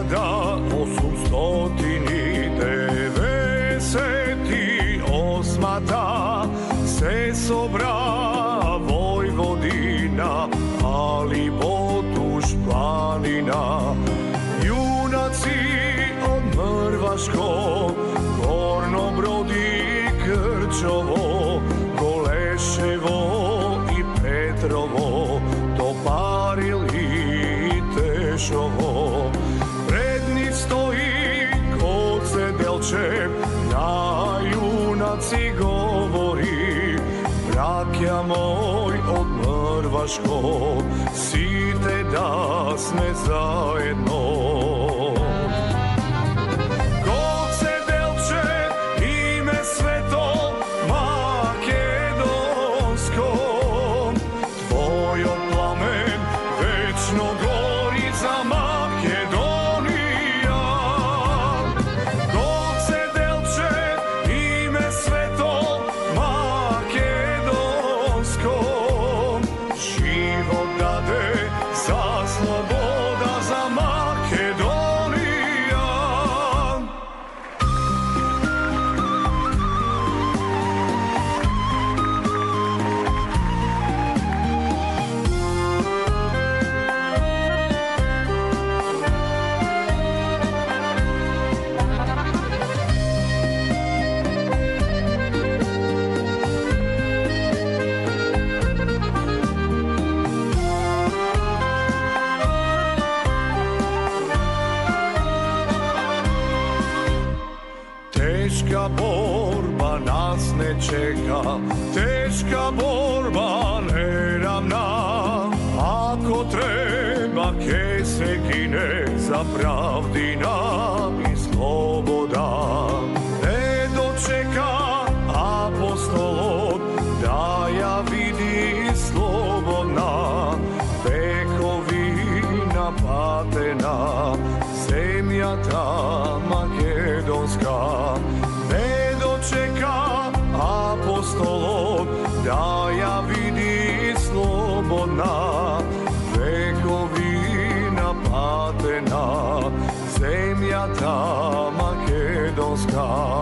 1898 se sobra Vojvodina, ali Botuš planina. Junaci od Mrvaškog, Gorno Brodi, Krčovo, Goleševo i Petrovo, Toparili i Tešovo. Pred njih stoji Koce Delčev, na junaci govori, brakja moj od Mrvaškog, site da sme zajedno. Koce Delčev, ime sveto makedonsko, tvoj plamen večno gori za Makedonija. Koce Delčev, ime sveto makedonsko, život dade za sloboda za Makedonija. Teška borba nas ne čeka, teška borba neravna. Ako treba ke se gine za pravdina i sloboda. Ne dočeka apostolot da ja vidi slobodna, vekovina patena, zemlja ta makedonska. Ne dočeka apostolot da ja vidi slobodna, vekovina patena, zemlja ta makedonska.